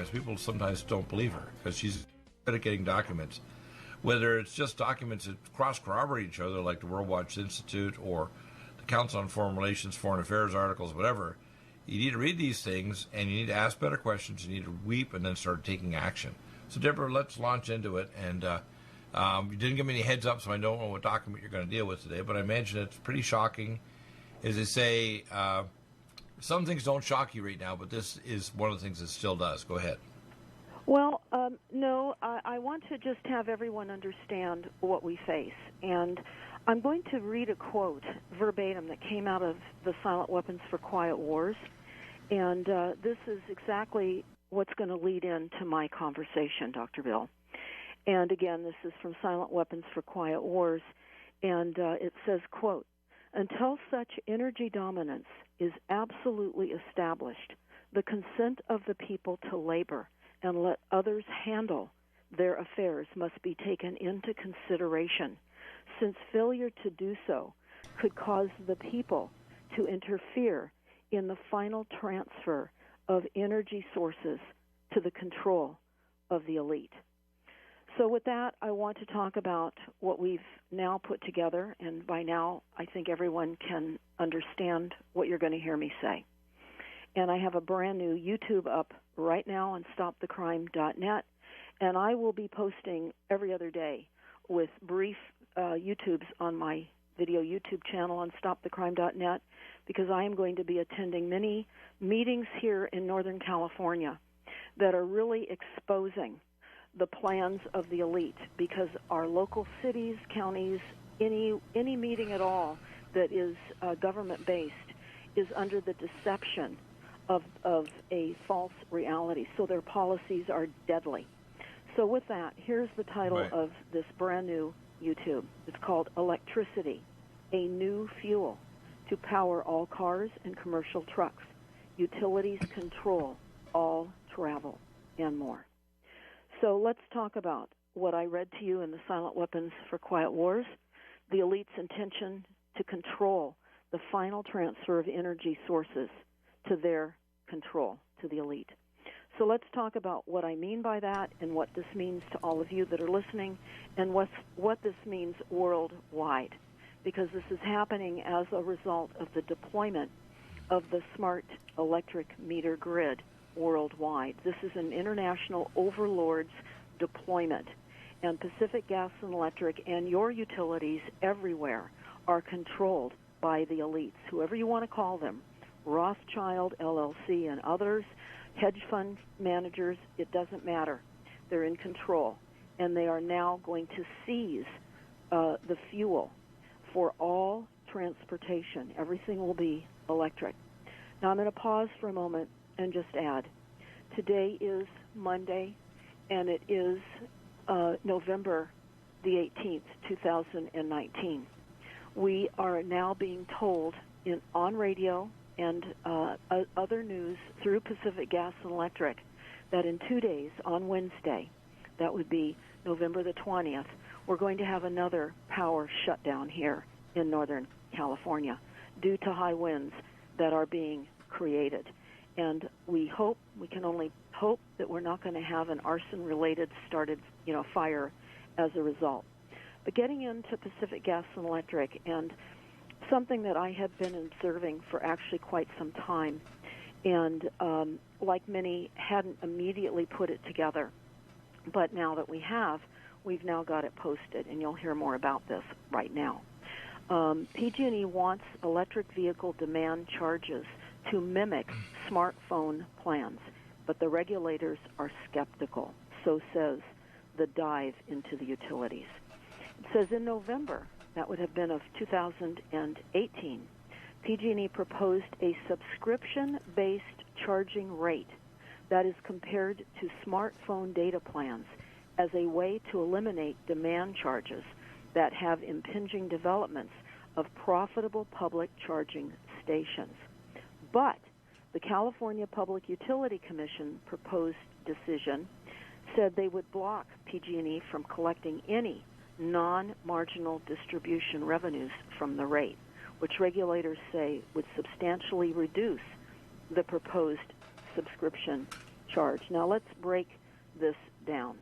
because people sometimes don't believe her because she's good at getting documents. Whether it's just documents that cross-corroborate each other, like the World Watch Institute or the Council on Foreign Relations, Foreign Affairs articles, whatever, you need to read these things, and you need to ask better questions. You need to weep and then start taking action. So, Deborah, let's launch into it. And you didn't give me any heads up, so I don't know what document you're going to deal with today, but I imagine it's pretty shocking. As they say, some things don't shock you right now, but this is one of the things that still does. Go ahead. Well, no, I want to just have everyone understand what we face. And I'm going to read a quote verbatim that came out of the Silent Weapons for Quiet Wars. And this is exactly what's going to lead into my conversation, Dr. Bill. And again, this is from Silent Weapons for Quiet Wars. And it says, quote, "Until such energy dominance is absolutely established, the consent of the people to labor and let others handle their affairs must be taken into consideration, since failure to do so could cause the people to interfere in the final transfer of energy sources to the control of the elite." So with that, I want to talk about what we've now put together, and by now I think everyone can understand what you're going to hear me say. And I have a brand new YouTube up right now on stopthecrime.net, and I will be posting every other day with brief YouTubes on my video YouTube channel on stopthecrime.net, because I am going to be attending many meetings here in Northern California that are really exposing the plans of the elite, because our local cities, counties, any meeting at all that is government-based is under the deception of a false reality. So their policies are deadly. So with that, here's the title of this brand new YouTube. It's called Electricity, a New Fuel to Power All Cars and Commercial Trucks. Utilities control all travel and more. So let's talk about what I read to you in the Silent Weapons for Quiet Wars, the elite's intention to control the final transfer of energy sources to their control, to the elite. So let's talk about what I mean by that and what this means to all of you that are listening, and what this means worldwide, because this is happening as a result of the deployment of the smart electric meter grid worldwide. This is an international overlord's deployment, and Pacific Gas and Electric and your utilities everywhere are controlled by the elites, whoever you want to call them, Rothschild, LLC, and others, hedge fund managers, it doesn't matter. They're in control, and they are now going to seize the fuel for all transportation. Everything will be electric. Now I'm going to pause for a moment and just add, today is Monday, and it is November the 18th, 2019. We are now being told on radio and other news through Pacific Gas and Electric that in 2 days, on Wednesday, that would be November the 20th, we're going to have another power shutdown here in Northern California due to high winds that are being created. And we can only hope that we're not going to have an arson-related fire as a result. But getting into Pacific Gas and Electric, and something that I have been observing for actually quite some time, and like many, hadn't immediately put it together. But now that we have, we've now got it posted, and you'll hear more about this right now. PG&E wants electric vehicle demand charges to mimic smartphone plans, but the regulators are skeptical. So says the dive into the utilities. It says in November, that would have been of 2018, PG&E proposed a subscription-based charging rate that is compared to smartphone data plans as a way to eliminate demand charges that have impinging developments of profitable public charging stations. But the California Public Utility Commission proposed decision said they would block PG&E from collecting any non-marginal distribution revenues from the rate, which regulators say would substantially reduce the proposed subscription charge. Now let's break this down.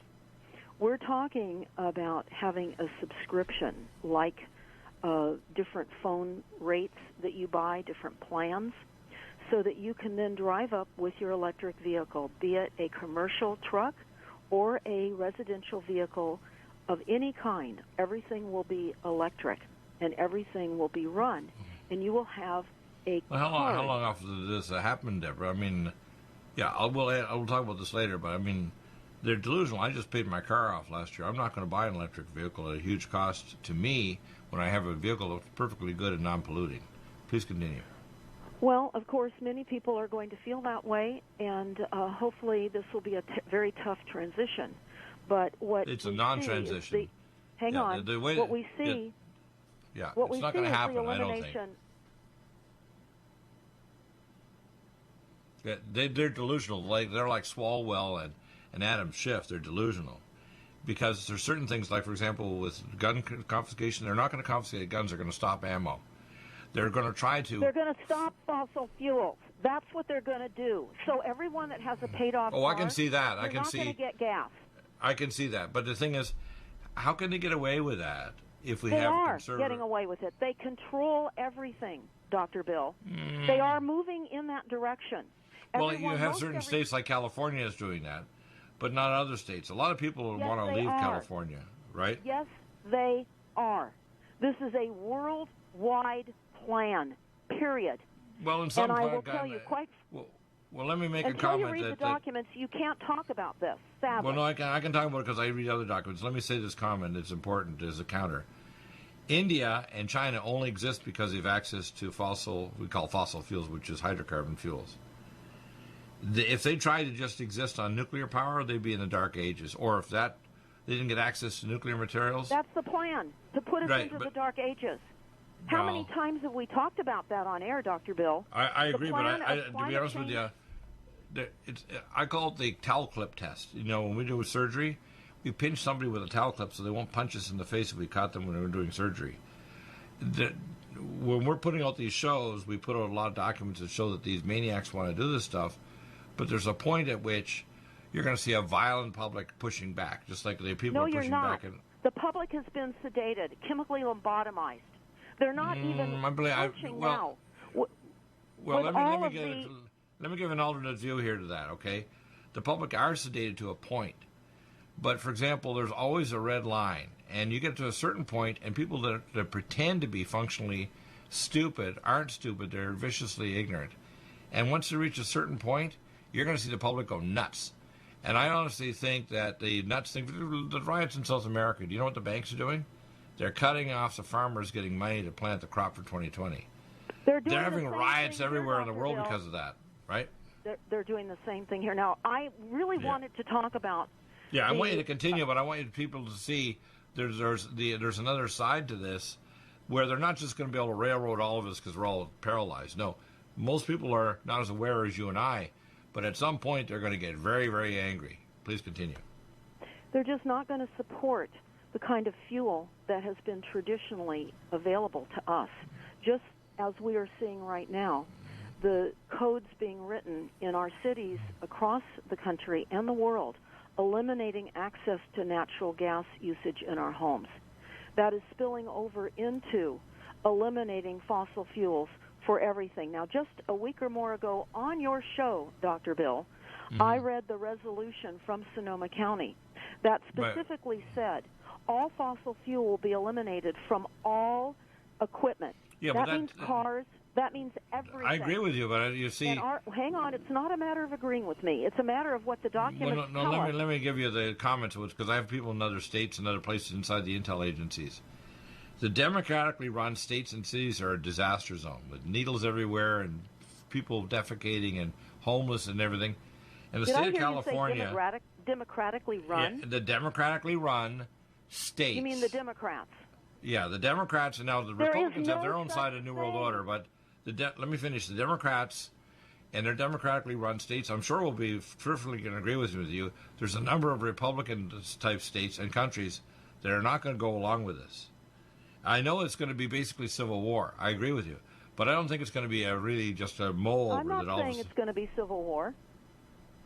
We're talking about having a subscription, like different phone rates that you buy, different plans, so that you can then drive up with your electric vehicle, be it a commercial truck or a residential vehicle of any kind. Everything will be electric, and everything will be run, and you will have a Well, how long after this happened, Deborah? I mean, yeah, we'll talk about this later, but I mean, they're delusional. I just paid my car off last year. I'm not going to buy an electric vehicle at a huge cost to me when I have a vehicle that's perfectly good and non-polluting. Please continue. Well, of course, many people are going to feel that way, and hopefully this will be a very tough transition. But what it's a non-transition. Hang on. What we see. What it's we not see going to is happen. the I don't elimination. think. They're delusional. They're like Swalwell and Adam Schiff. They're delusional because there's certain things, like for example, with gun confiscation, they're not going to confiscate guns. They're going to stop ammo. They're going to try to. They're going to stop fossil fuels. That's what they're going to do. So everyone that has a paid-off car, I can see that. You're not going to get gas. I can see that. But the thing is, how can they get away with that if we they have are conservative? Getting away with it. They control everything, Dr. Bill. They are moving in that direction. Well, you have certain states like California is doing that, but not other states. A lot of people want to leave California, right? Yes, they are. This is a worldwide plan, period. Well, in some and I will tell you quite. Well, let me make a until comment. You read the documents, you can't talk about this. Sadly. Well, no, I can talk about it because I read other documents. Let me say this comment. It's important as a counter. India and China only exist because they have access to we call fossil fuels, which is hydrocarbon fuels. If they tried to just exist on nuclear power, they'd be in the dark ages. Or if they didn't get access to nuclear materials. That's the plan, to put us into the dark ages. How many times have we talked about that on air, Dr. Bill? I agree, but to be honest with you, I call it the towel clip test. You know, when we do surgery, we pinch somebody with a towel clip so they won't punch us in the face if we caught them when we're doing surgery. When we're putting out these shows, we put out a lot of documents that show that these maniacs want to do this stuff, but there's a point at which you're going to see a violent public pushing back, just like the people are pushing back. The public has been sedated, chemically lobotomized. They're not even punching now. Well, let me give an alternate view here to that, okay? The public are sedated to a point. But, for example, there's always a red line. And you get to a certain point, and people that pretend to be functionally stupid aren't stupid. They're viciously ignorant. And once they reach a certain point, you're going to see the public go nuts. And I honestly think that the nuts thing, the riots in South America, do you know what the banks are doing? They're cutting off the farmers getting money to plant the crop for 2020. They're having riots everywhere in the world because of that, right? They're doing the same thing here. Now, I really wanted to talk about... Yeah, I want you to continue, but I want people to see there's another side to this where they're not just going to be able to railroad all of us because we're all paralyzed. No, most people are not as aware as you and I, but at some point they're going to get very, very angry. Please continue. They're just not going to support the kind of fuel that has been traditionally available to us. Just as we are seeing right now, the codes being written in our cities across the country and the world, eliminating access to natural gas usage in our homes. That is spilling over into eliminating fossil fuels for everything. Now, just a week or more ago on your show, Dr. Bill, I read the resolution from Sonoma County that specifically said all fossil fuel will be eliminated from all equipment. Yeah, that means cars. That means everything. I agree with you, but you see... hang on, it's not a matter of agreeing with me. It's a matter of what the documents tell us. Let me give you the comments, because I have people in other states and other places inside the intel agencies. The democratically run states and cities are a disaster zone, with needles everywhere and people defecating and homeless and everything. And the state of California... democratically run? Yeah, the democratically run states. You mean the Democrats? Yeah, the Democrats, and now the Republicans have their own side of New World Order, but let me finish. The Democrats and their democratically run states, I'm sure will be perfectly going to agree with you. There's a number of Republican-type states and countries that are not going to go along with this. I know it's going to be basically civil war. I agree with you. But I don't think it's going to be really just a mole. I'm not saying it's going to be civil war.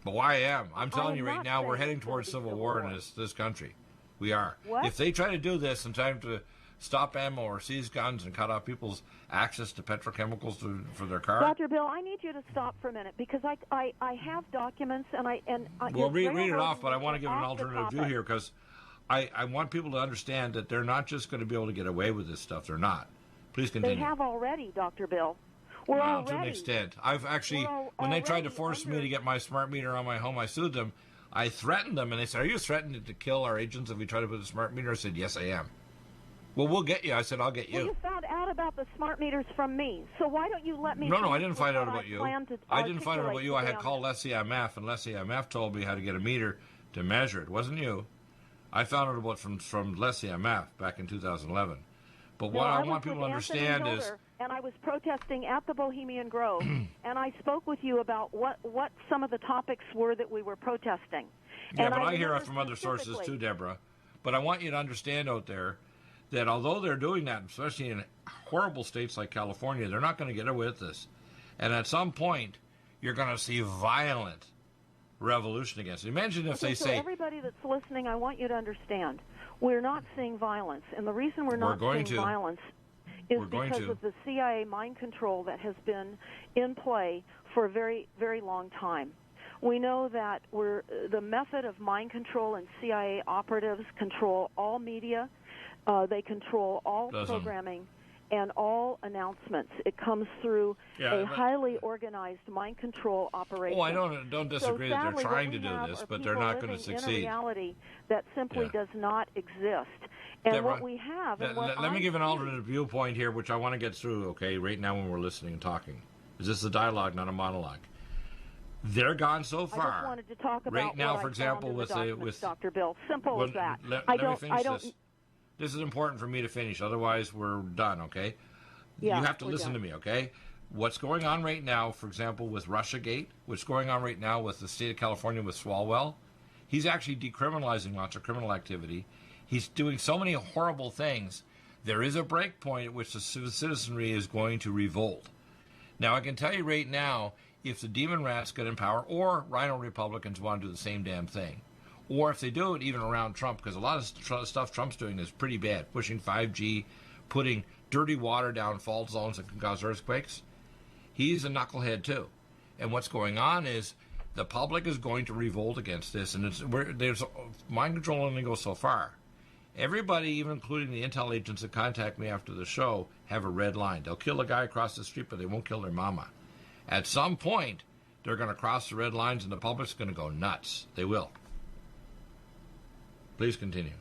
But why I am? I'm telling I'm you right not now, we're saying heading it's gonna towards be civil civil war war. in this country. We are. What? If they try to do this in time to stop ammo or seize guns and cut off people's access to petrochemicals for their car. Dr. Bill, I need you to stop for a minute because I have documents Well, read it off, but I want to give an alternative view here because I want people to understand that they're not just going to be able to get away with this stuff. They're not. Please continue. They have already, Dr. Bill. We're well, already, to an extent. I've actually, when they tried to force me to get my smart meter on my home, I sued them. I threatened them, and they said, "Are you threatening to kill our agents if we try to put a smart meter?" I said, "Yes, I am." Well, we'll get you. I said, "I'll get you." Well, you found out about the smart meters from me, so why don't you let me? No, I didn't find out about you. I didn't find out about you. I had them. called Leslie IMF, and Leslie IMF told me how to get a meter to measure it. It wasn't you. I found out about from Leslie IMF back in 2011. But what I want people to understand is... And I was protesting at the Bohemian Grove, and I spoke with you about what some of the topics were that we were protesting. Yeah, and but I hear it from other sources too, Deborah. But I want you to understand out there that although they're doing that, especially in horrible states like California, they're not going to get away with this. And at some point, you're going to see violent revolution against it. Imagine if they say... everybody that's listening, I want you to understand, we're not seeing violence. And the reason we're not seeing violence is because of the CIA mind control that has been in play for a very, very long time. We know that the method of mind control and CIA operatives control all media. They control all programming and all announcements. It comes through a highly organized mind control operation. Oh, I don't disagree that they're trying to do this, but they're not going to succeed. In a reality that simply does not exist. And Deborah, what we have... let me give an alternate viewpoint here, which I want to get through, okay, right now when we're listening and talking. Is this a dialogue, not a monologue? They're gone so far. I just wanted to talk about right now, for example, with Dr. Bill. Simple as that. Let me finish this. This is important for me to finish. Otherwise, we're done, okay? Yeah, you have to listen to me, okay? What's going on right now, for example, with Russiagate, what's going on right now with the state of California with Swalwell, he's actually decriminalizing lots of criminal activity. He's doing so many horrible things. There is a break point at which the citizenry is going to revolt. Now, I can tell you right now, if the demon rats get in power, or rhino Republicans want to do the same damn thing, or if they do it even around Trump, because a lot of stuff Trump's doing is pretty bad, pushing 5G, putting dirty water down fault zones that can cause earthquakes, he's a knucklehead too. And what's going on is the public is going to revolt against this, and there's mind control only goes so far. Everybody, even including the intel agents that contact me after the show, have a red line. They'll kill a guy across the street, but they won't kill their mama. At some point, they're going to cross the red lines, and the public's going to go nuts. They will. Please continue.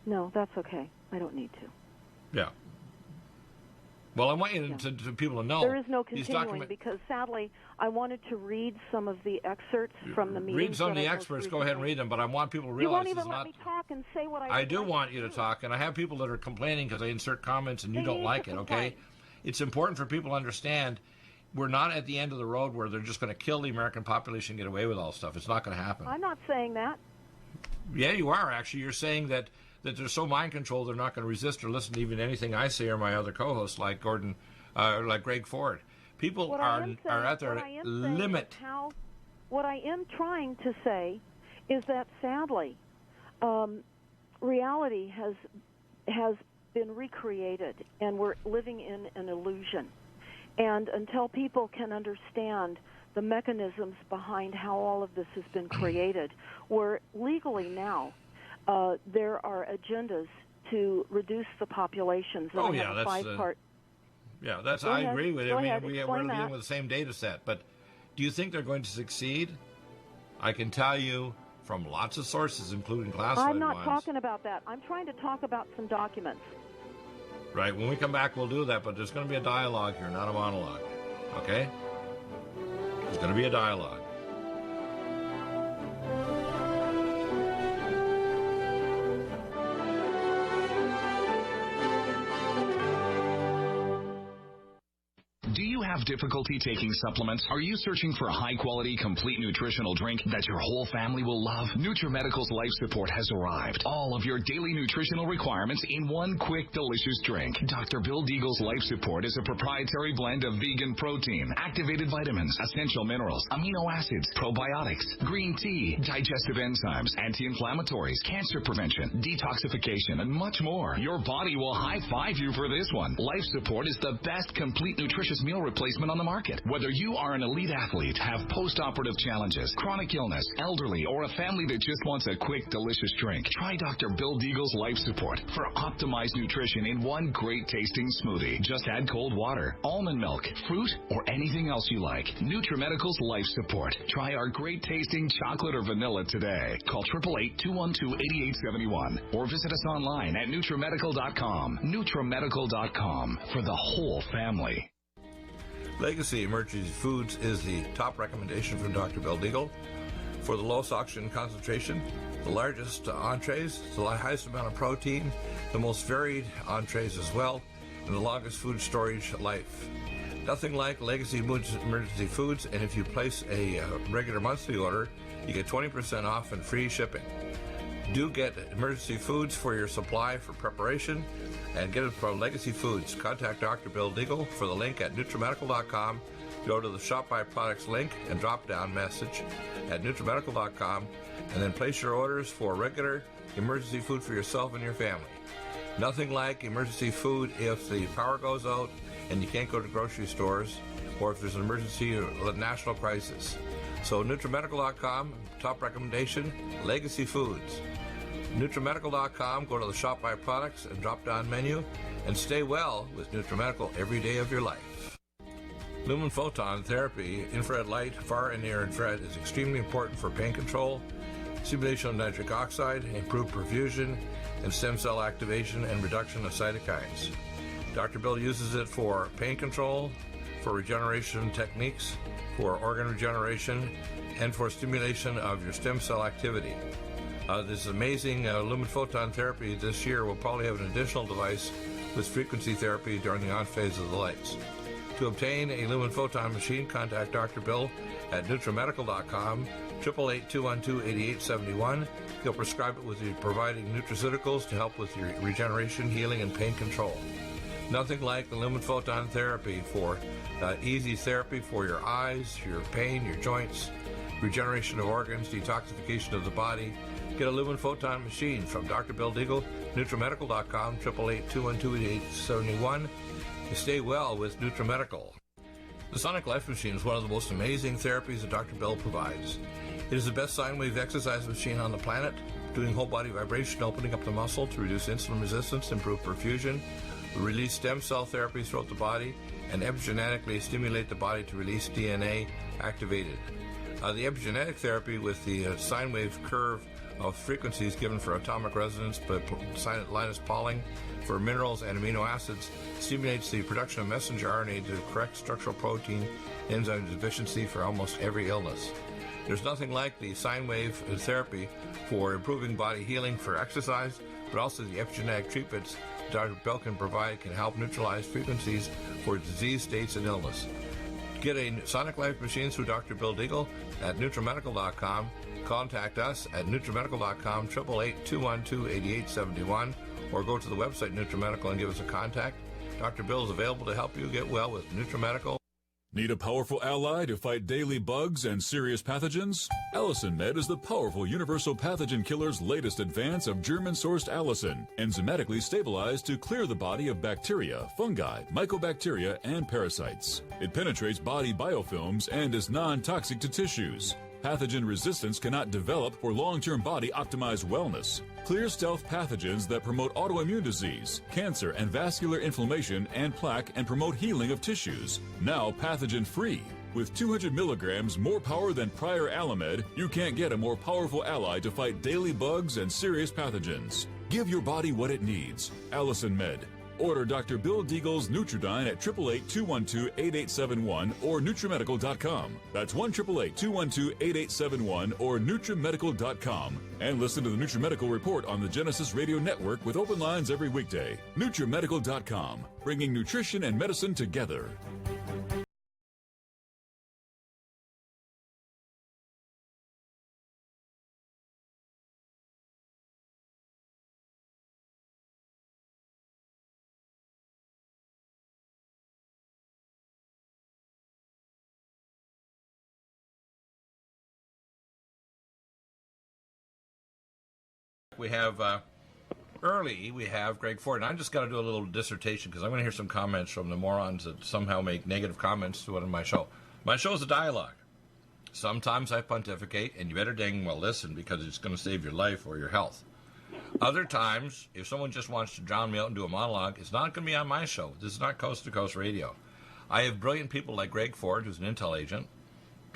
No, that's okay. I don't need to. Yeah. Well, I want you to people to know. There is no continuing because, sadly, I wanted to read some of the excerpts from the meetings. Read some of the experts. Go ahead and read them, but I want people to realize you won't even let me talk and say what I do want you to talk, and I have people that are complaining because I insert comments and you don't like it, okay? It's important for people to understand we're not at the end of the road where they're just going to kill the American population and get away with all stuff. It's not going to happen. I'm not saying that. Yeah, you are, actually. You're saying that they're so mind controlled they're not going to resist or listen to even anything I say or my other co-hosts like like Greg Ford. People are at their limit. What I am trying to say is that, sadly, reality has been recreated, and we're living in an illusion. And until people can understand the mechanisms behind how all of this has been created, where legally now there are agendas to reduce the populations. Oh, yeah, that's yeah, that's. I agree with you. I mean, we're dealing with the same data set, but do you think they're going to succeed? I can tell you from lots of sources, including classified ones. I'm not talking about that. I'm trying to talk about some documents. Right. When we come back, we'll do that, but there's going to be a dialogue here, not a monologue. Okay? There's going to be a dialogue. Do you have difficulty taking supplements? Are you searching for a high-quality, complete nutritional drink that your whole family will love? NutriMedical's Life Support has arrived. All of your daily nutritional requirements in one quick, delicious drink. Dr. Bill Deagle's Life Support is a proprietary blend of vegan protein, activated vitamins, essential minerals, amino acids, probiotics, green tea, digestive enzymes, anti-inflammatories, cancer prevention, detoxification, and much more. Your body will high-five you for this one. Life Support is the best complete nutritious meal replacement on the market. Whether you are an elite athlete, have post-operative challenges, chronic illness, elderly, or a family that just wants a quick, delicious drink, try Dr. Bill Deagle's Life Support for optimized nutrition in one great-tasting smoothie. Just add cold water, almond milk, fruit, or anything else you like. NutriMedical's Life Support. Try our great-tasting chocolate or vanilla today. Call 888-212-8871 or visit us online at NutriMedical.com. NutriMedical.com for the whole family. Legacy Emergency Foods is the top recommendation from Dr. Bill Deagle for the lowest oxygen concentration, the largest entrees, the highest amount of protein, the most varied entrees as well, and the longest food storage life. Nothing like Legacy Emergency Foods, and if you place a regular monthly order, you get 20% off and free shipping. Do get Emergency Foods for your supply for preparation, and get it from Legacy Foods. Contact Dr. Bill Deagle for the link at NutriMedical.com. Go to the Shop by Products link and drop-down message at NutriMedical.com, and then place your orders for regular emergency food for yourself and your family. Nothing like emergency food if the power goes out and you can't go to grocery stores, or if there's an emergency or a national crisis. So NutriMedical.com, top recommendation, Legacy Foods. NutriMedical.com, go to the Shop by Products and drop-down menu, and stay well with NutriMedical every day of your life. Lumen photon therapy, infrared light, far and near infrared, is extremely important for pain control, stimulation of nitric oxide, improved perfusion, and stem cell activation and reduction of cytokines. Dr. Bill uses it for pain control, for regeneration techniques, for organ regeneration, and for stimulation of your stem cell activity. This amazing lumen photon therapy this year will probably have an additional device with frequency therapy during the on phase of the lights. To obtain a lumen photon machine, contact Dr. Bill at NutriMedical.com, 888-212-8871. He'll prescribe it with you providing nutraceuticals to help with your regeneration, healing, and pain control. Nothing like the lumen photon therapy for easy therapy for your eyes, your pain, your joints, regeneration of organs, detoxification of the body. Get a lumen photon machine from Dr. Bill Deagle, NutriMedical.com, 888-212-8871. To stay well with NutriMedical. The Sonic Life Machine is one of the most amazing therapies that Dr. Bill provides. It is the best sine wave exercise machine on the planet, doing whole body vibration, opening up the muscle to reduce insulin resistance, improve perfusion, release stem cell therapies throughout the body, and epigenetically stimulate the body to release DNA activated. The epigenetic therapy with the sine wave curve of frequencies given for atomic resonance, but Linus Pauling for minerals and amino acids stimulates the production of messenger RNA to correct structural protein enzyme deficiency for almost every illness. There's nothing like the sine wave therapy for improving body healing for exercise, but also the epigenetic treatments Dr. Bill can provide can help neutralize frequencies for disease states and illness. Get a Sonic Life machine through Dr. Bill Deagle at NutriMedical.com. Contact us at NutriMedical.com, 888-212-8871, or go to the website NutriMedical and give us a contact. Dr. Bill is available to help you get well with NutriMedical. Need a powerful ally to fight daily bugs and serious pathogens? Allicin Med is the powerful universal pathogen killer's latest advance of German-sourced allicin, enzymatically stabilized to clear the body of bacteria, fungi, mycobacteria, and parasites. It penetrates body biofilms and is non-toxic to tissues. Pathogen resistance cannot develop for long-term body-optimized wellness. Clear stealth pathogens that promote autoimmune disease, cancer and vascular inflammation and plaque and promote healing of tissues. Now pathogen-free. With 200 milligrams more power than prior Alamed, you can't get a more powerful ally to fight daily bugs and serious pathogens. Give your body what it needs. Allicin Med. Order Dr. Bill Deagle's Nutridyne at 888-212-8871 or NutriMedical.com. That's 1-888-212-8871 or NutriMedical.com. And listen to the NutriMedical Report on the Genesis Radio Network with open lines every weekday. NutriMedical.com, bringing nutrition and medicine together. we have we have Greg Ford. And I just got to do a little dissertation because I'm going to hear some comments from the morons that somehow make negative comments to one of my show. My show is a dialogue. Sometimes I pontificate, and you better dang well listen because it's going to save your life or your health. Other times, if someone just wants to drown me out and do a monologue, it's not going to be on my show. This is not Coast to Coast Radio. I have brilliant people like Greg Ford, who's an intel agent,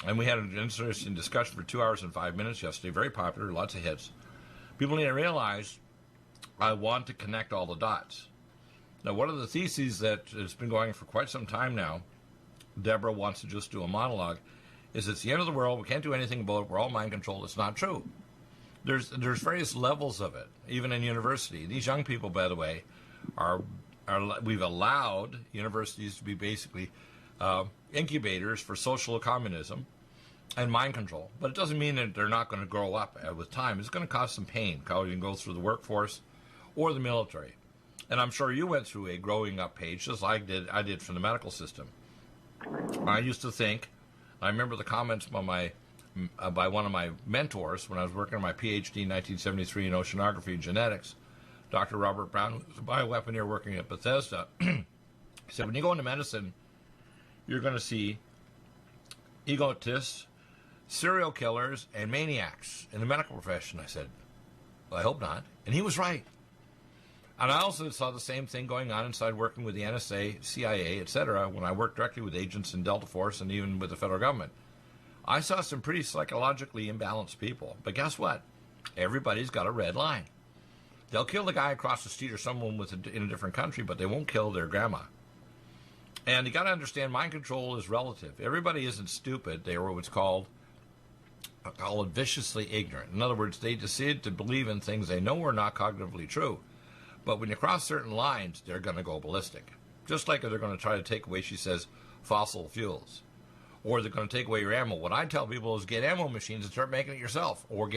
and we had an interesting discussion for 2 hours and 5 minutes yesterday. Very popular, lots of hits. People need to realize I want to connect all the dots. Now, one of the theses that has been going for quite some time now, Deborah wants to just do a monologue, is it's the end of the world, we can't do anything about it, we're all mind controlled. It's not true. There's various levels of it, even in university. These young people, by the way, we've allowed universities to be basically incubators for social communism and mind control. But it doesn't mean that they're not going to grow up with time. It's going to cause some pain, how you can go through the workforce or the military. And I'm sure you went through a growing up page, just like I did from the medical system. I used to think, I remember the comments by one of my mentors when I was working on my PhD in 1973 in oceanography and genetics, Dr. Robert Brown, who was a bioweaponeer working at Bethesda. He said, when you go into medicine, you're going to see egotists, serial killers, and maniacs in the medical profession. I said, well, I hope not. And he was right. And I also saw the same thing going on inside working with the NSA, CIA, etc., when I worked directly with agents in Delta Force and even with the federal government. I saw some pretty psychologically imbalanced people. But guess what? Everybody's got a red line. They'll kill the guy across the street or someone in a different country, but they won't kill their grandma. And you got to understand, mind control is relative. Everybody isn't stupid. They are what's called viciously ignorant. In other words, they decide to believe in things they know are not cognitively true. But when you cross certain lines, they're going to go ballistic. Just like they're going to try to take away, she says, fossil fuels. Or they're going to take away your ammo. What I tell people is get ammo machines and start making it yourself. Or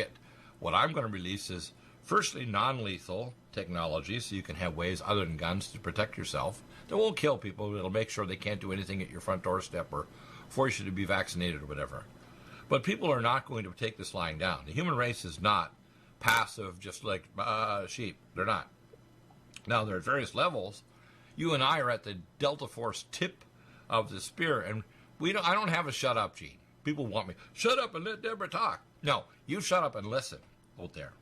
what I'm going to release is, firstly, non-lethal technology, so you can have ways other than guns to protect yourself. That won't kill people. It'll make sure they can't do anything at your front doorstep or force you to be vaccinated or whatever. But people are not going to take this lying down. The human race is not passive, just like sheep. They're not. Now, there are various levels. You and I are at the Delta Force tip of the spear, and I don't have a shut up gene. People want me, shut up and let Deborah talk. No, you shut up and listen out there.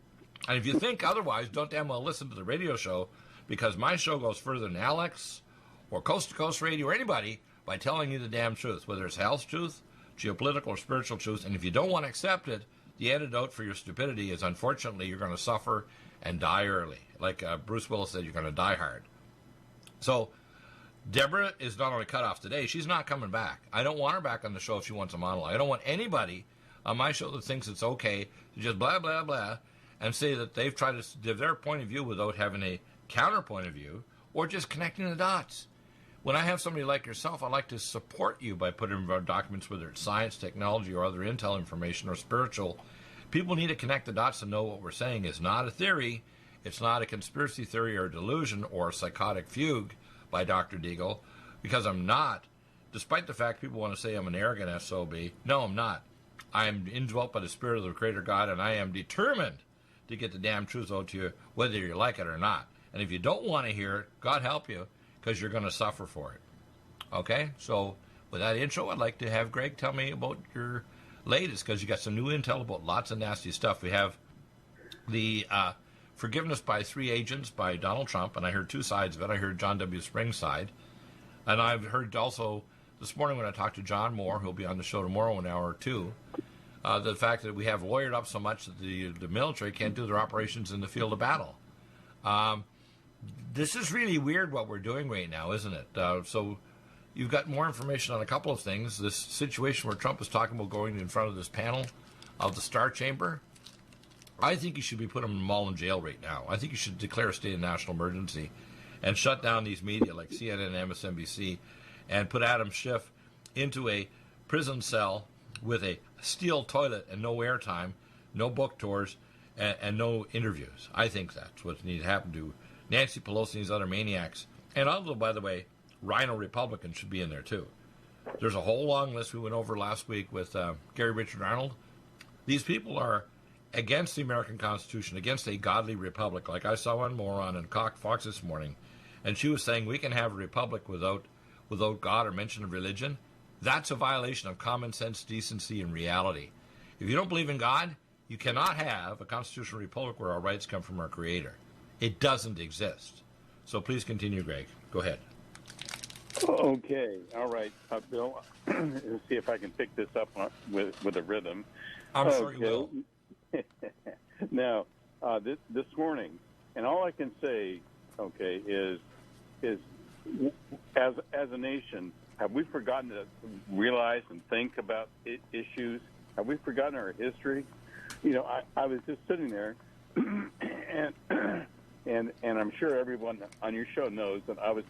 And if you think otherwise, don't damn well listen to the radio show, because my show goes further than Alex or Coast to Coast Radio or anybody by telling you the damn truth, whether it's health truth, geopolitical or spiritual truth. And if you don't want to accept it, the antidote for your stupidity is, unfortunately, you're going to suffer and die early. Like Bruce Willis said, you're going to die hard. So Deborah is not only cut off today, she's not coming back. I don't want her back on the show if she wants a monologue. I don't want anybody on my show that thinks it's okay to just blah, blah, blah, and say that they've tried to give their point of view without having a counterpoint of view or just connecting the dots. When I have somebody like yourself, I like to support you by putting in documents, whether it's science, technology, or other intel information or spiritual. People need to connect the dots to know what we're saying is not a theory. It's not a conspiracy theory or a delusion or a psychotic fugue by Dr. Deagle, because I'm not, despite the fact people want to say I'm an arrogant SOB. No, I'm not. I am indwelt by the Spirit of the Creator God, and I am determined to get the damn truth out to you, whether you like it or not. And if you don't want to hear it, God help you, because you're going to suffer for it. Okay? So with that intro, I'd like to have Greg tell me about your latest, because you got some new intel about lots of nasty stuff. We have the forgiveness by 3 agents by Donald Trump, and I heard 2 sides of it. I heard John W. Spring's side, and I've heard also this morning when I talked to John Moore, who'll be on the show tomorrow in an hour or 2, the fact that we have lawyered up so much that the military can't do their operations in the field of battle. This is really weird what we're doing right now, isn't it? So you've got more information on a couple of things. This situation where Trump is talking about going in front of this panel of the Star Chamber, I think you should be putting them all in jail right now. I think you should declare a state of national emergency and shut down these media like CNN and MSNBC and put Adam Schiff into a prison cell with a steel toilet and no airtime, no book tours, and no interviews. I think that's what needs to happen to Nancy Pelosi and these other maniacs. And although, by the way, Rhino Republicans should be in there too. There's a whole long list we went over last week with Gary Richard Arnold. These people are against the American Constitution, against a godly republic. Like I saw one moron in Fox this morning, and she was saying we can have a republic without God or mention of religion. That's a violation of common sense, decency, and reality. If you don't believe in God, you cannot have a constitutional republic where our rights come from our Creator. It doesn't exist. So please continue, Greg. Go ahead. Okay. All right. Bill, let's see if I can pick this up with a rhythm. I'm sure you will. Now, this morning, and all I can say, okay, is as a nation, have we forgotten to realize and think about issues? Have we forgotten our history? You know, I was just sitting there, and I'm sure everyone on your show knows that I was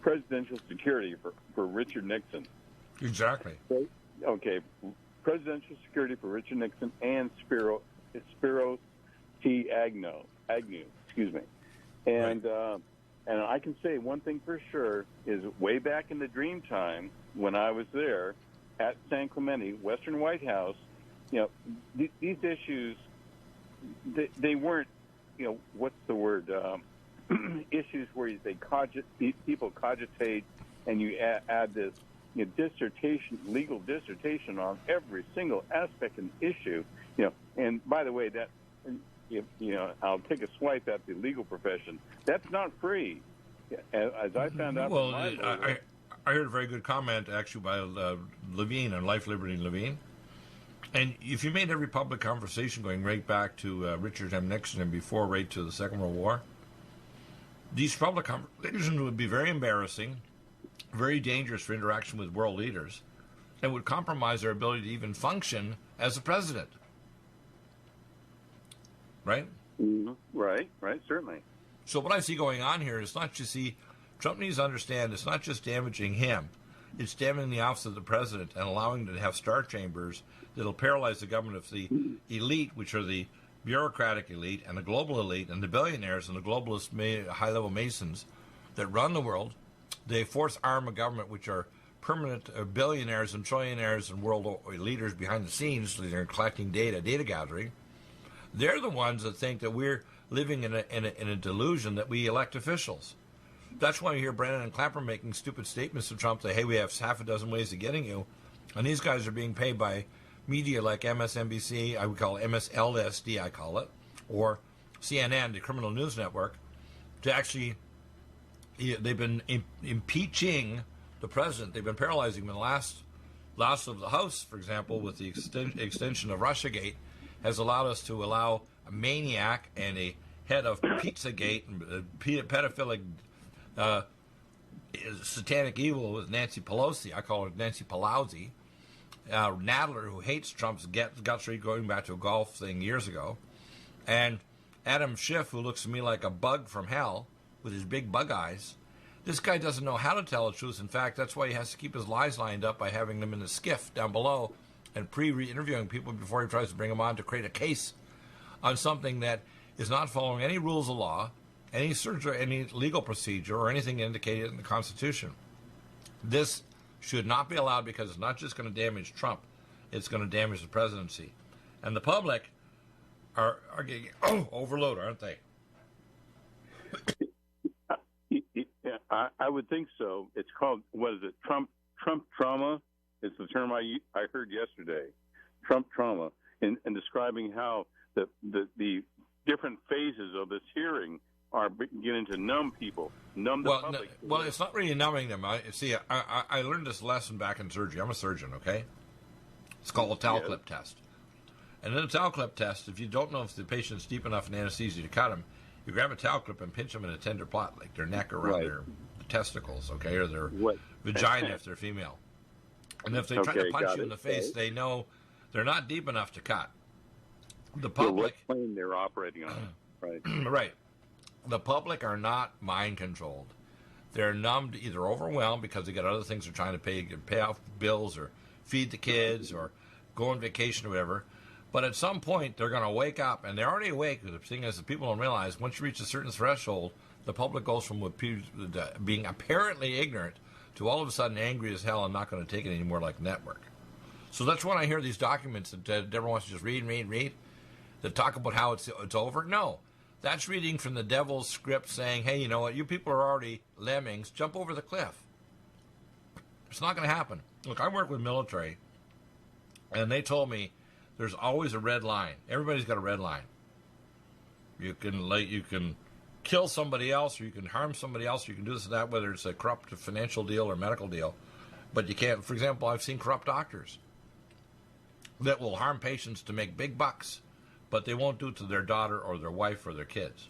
presidential security for Richard Nixon. Exactly. Okay, presidential security for Richard Nixon and Spiro T. Agnew. Excuse me. And right. And I can say one thing for sure is way back in the dream time when I was there at San Clemente, Western White House, you know, these issues, they weren't, you know, what's the word, issues where people cogitate and you add this, you know, legal dissertation on every single aspect and issue, you know. And by the way, that, you know, I'll take a swipe at the legal profession. That's not free, as I found out. Well, I heard a very good comment actually by Levine on Life, Liberty, and Levine. And if you made every public conversation going right back to Richard M. Nixon and before, right to the Second World War, these public conversations would be very embarrassing, very dangerous for interaction with world leaders, and would compromise their ability to even function as a president. Right? Mm-hmm. Right, certainly. So what I see going on here is not just, Trump needs to understand it's not just damaging him, it's damaging the office of the president and allowing them to have star chambers that'll paralyze the government of the elite, which are the bureaucratic elite and the global elite and the billionaires and the globalist high-level masons that run the world. They force arm a government which are permanent billionaires and trillionaires and world leaders behind the scenes. They're collecting data gathering. They're the ones that think that we're living in a delusion that we elect officials. That's why you hear Brennan and Clapper making stupid statements to Trump that, hey, we have half a dozen ways of getting you. And these guys are being paid by media like MSNBC, I would call it MSLSD, I call it, or CNN, the criminal news network, to actually, they've been impeaching the president. They've been paralyzing him in the last of the House, for example, with the extension of Russiagate, has allowed us to allow a maniac and a head of Pizzagate and pedophilic satanic evil with Nancy Pelosi. I call her Nancy Pelosi. Nadler, who hates Trump's guts, going back to a golf thing years ago. And Adam Schiff, who looks to me like a bug from hell with his big bug eyes. This guy doesn't know how to tell the truth. In fact, that's why he has to keep his lies lined up by having them in the skiff down below and pre-interviewing people before he tries to bring them on to create a case on something that is not following any rules of law, any search or any legal procedure or anything indicated in the Constitution. This should not be allowed because it's not just going to damage Trump, it's going to damage the presidency. And the public are getting overloaded, aren't they? I would think so. It's called, what is it, Trump trauma? It's the term I heard yesterday, Trump trauma, in describing how the different phases of this hearing are beginning to numb people, numb the public. Well, it's not really numbing them. I learned this lesson back in surgery. I'm a surgeon, okay? It's called a towel clip test. And in a towel clip test, if you don't know if the patient's deep enough in anesthesia to cut him, you grab a towel clip and pinch them in a tender plot, like their neck around their testicles, okay, or their vagina if they're female. And if they try to punch you in the face, they know they're not deep enough to cut. The public, what plane they're operating on, right? Right. The public are not mind controlled. They're numbed, either overwhelmed because they got other things they're trying to pay off bills or feed the kids or go on vacation or whatever. But at some point, they're going to wake up, and they're already awake. The thing is, the people don't realize once you reach a certain threshold, the public goes from being apparently ignorant to all of a sudden angry as hell and not going to take it anymore like network. So that's when I hear these documents that Deborah wants to just read. that talk about how it's over? No. That's reading from the devil's script saying, hey, you know what, you people are already lemmings, jump over the cliff. It's not going to happen. Look, I work with military, and they told me there's always a red line. Everybody's got a red line. You can kill somebody else, or you can harm somebody else, or you can do this and that, whether it's a corrupt financial deal or medical deal. But you can't, for example, I've seen corrupt doctors that will harm patients to make big bucks, but they won't do it to their daughter or their wife or their kids.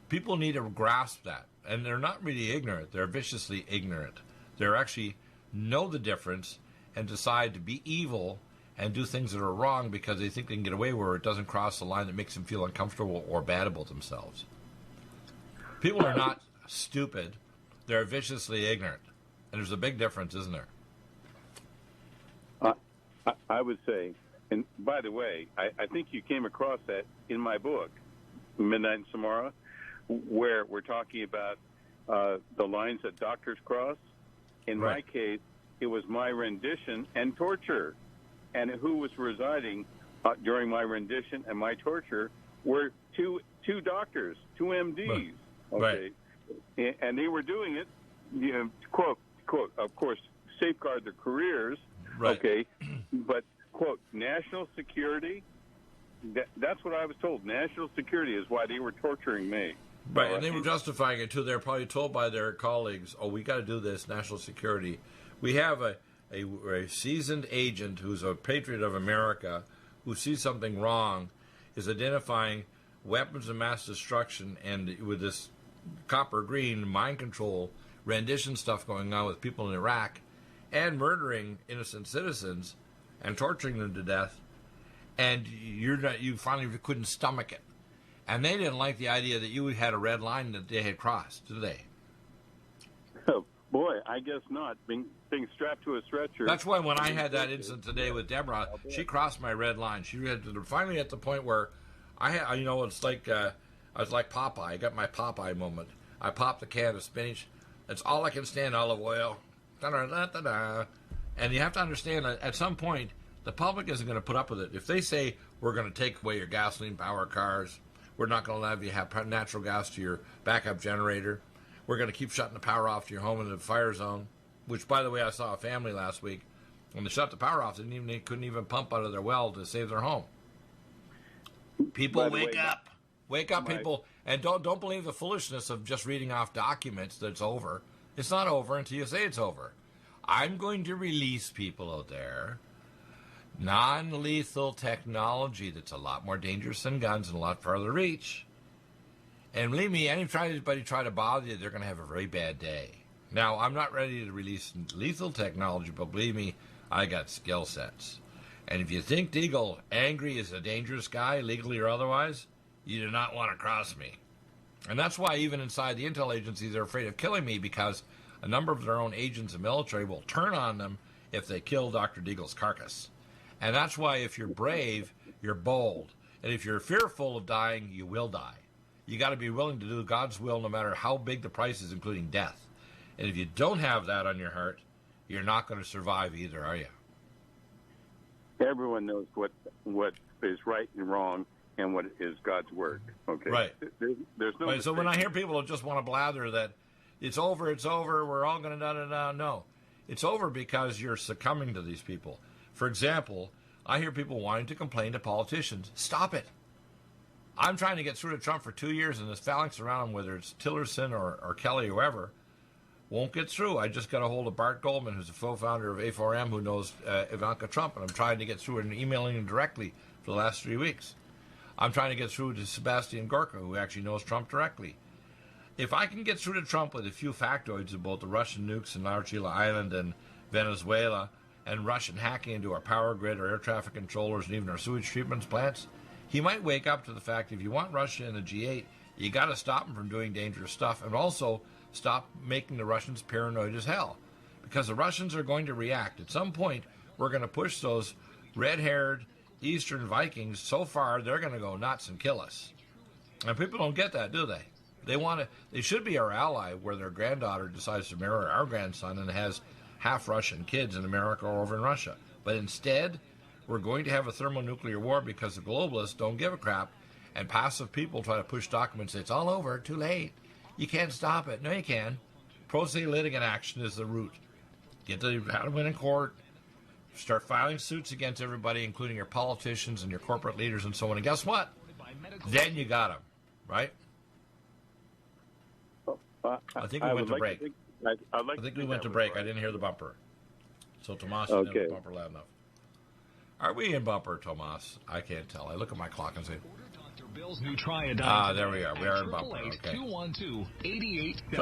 People need to grasp that. And they're not really ignorant. They're viciously ignorant. They're actually know the difference and decide to be evil and do things that are wrong because they think they can get away where it doesn't cross the line that makes them feel uncomfortable or bad about themselves. People are not stupid. They're viciously ignorant. And there's a big difference, isn't there? I would say, and by the way, I think you came across that in my book, Midnight in Samara, where we're talking about the lines that doctors cross. In my case, it was my rendition and torture. And who was residing during my rendition and my torture were two doctors, two MDs. Okay, and they were doing it, you know, quote, of course, safeguard their careers. Right. Okay, but quote, national security. That's what I was told. National security is why they were torturing me. Right, and they were justifying it too. They're probably told by their colleagues, "Oh, we got to do this, national security." We have a seasoned agent who's a patriot of America who sees something wrong, is identifying weapons of mass destruction, and with this copper green mind control rendition stuff going on with people in Iraq, and murdering innocent citizens and torturing them to death, and you finally couldn't stomach it. And they didn't like the idea that you had a red line that they had crossed, did they? Oh, boy, I guess not. Being strapped to a stretcher. That's why when I had that incident today with Deborah, she crossed my red line. She had to, finally at the point where it's like I was like Popeye. I got my Popeye moment. I popped the can of spinach. That's all I can stand, olive oil. Da-da-da-da-da. And you have to understand that at some point, the public isn't going to put up with it. If they say, we're going to take away your gasoline-powered cars, we're not going to allow you to have natural gas to your backup generator, we're going to keep shutting the power off to your home in the fire zone, which, by the way, I saw a family last week. When they shut the power off, they couldn't even pump out of their well to save their home. People, wake up. Wake up, people. And don't believe the foolishness of just reading off documents that it's over. It's not over until you say it's over. I'm going to release people out there non-lethal technology that's a lot more dangerous than guns and a lot farther reach. And believe me, anybody try to bother you, they're going to have a very bad day. Now, I'm not ready to release lethal technology, but believe me, I got skill sets. And if you think Deagle Angry is a dangerous guy, legally or otherwise, you do not want to cross me. And that's why even inside the intel agencies, they're afraid of killing me, because a number of their own agents and military will turn on them if they kill Dr. Deagle's carcass. And that's why if you're brave, you're bold. And if you're fearful of dying, you will die. You got to be willing to do God's will no matter how big the price is, including death. And if you don't have that on your heart, you're not going to survive either, are you? Everyone knows what is right and wrong and what is God's word. Okay. Right. There's no. Right. So when I hear people who just want to blather that it's over, we're all going to da-da-da, no. It's over because you're succumbing to these people. For example, I hear people wanting to complain to politicians. Stop it. I'm trying to get through to Trump for 2 years, and this phalanx around him, whether it's Tillerson or Kelly or whoever, won't get through. I just got a hold of Bart Goldman, who's a co-founder of A4M, who knows Ivanka Trump, and I'm trying to get through and emailing him directly for the last 3 weeks. I'm trying to get through to Sebastian Gorka, who actually knows Trump directly. If I can get through to Trump with a few factoids about the Russian nukes in Archila Island and Venezuela, and Russian hacking into our power grid, our air traffic controllers, and even our sewage treatment plants, he might wake up to the fact if you want Russia in the G8, you got to stop them from doing dangerous stuff, and also stop making the Russians paranoid as hell. Because the Russians are going to react. At some point, we're going to push those red-haired Eastern Vikings so far, they're going to go nuts and kill us. And people don't get that, do they? They should be our ally, where their granddaughter decides to marry our grandson and has half Russian kids in America or over in Russia. But instead, We're going to have a thermonuclear war because the globalists don't give a crap, and passive people try to push documents. It's all over, too late. You can't stop it. No, you can. Pro se litigant action is the route. Get to how to win in court. Start filing suits against everybody, including your politicians and your corporate leaders and so on. And guess what? Then you got them, right? I think we went to break. I think we went to break. I didn't hear the bumper. So Tomas didn't have the bumper loud enough. Are we in bumper, Tomas? I can't tell. I look at my clock and say, there we are. We are in bumper. Okay. So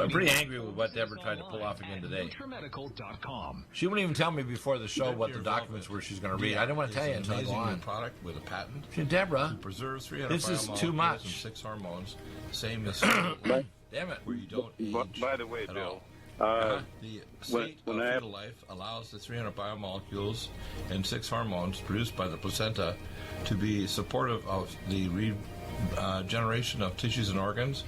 I'm pretty angry with what Deborah tried to pull off again today. She wouldn't even tell me before the show what the documents were she's going to read. I didn't want to tell you until I go on. Product with a patent. She said, Deborah, preserves 300 this is too much. And 6 hormones. Same as damn it, where you don't age. By the way, Bill. The state of fetal life allows the 300 biomolecules and 6 hormones produced by the placenta to be supportive of the regeneration of tissues and organs,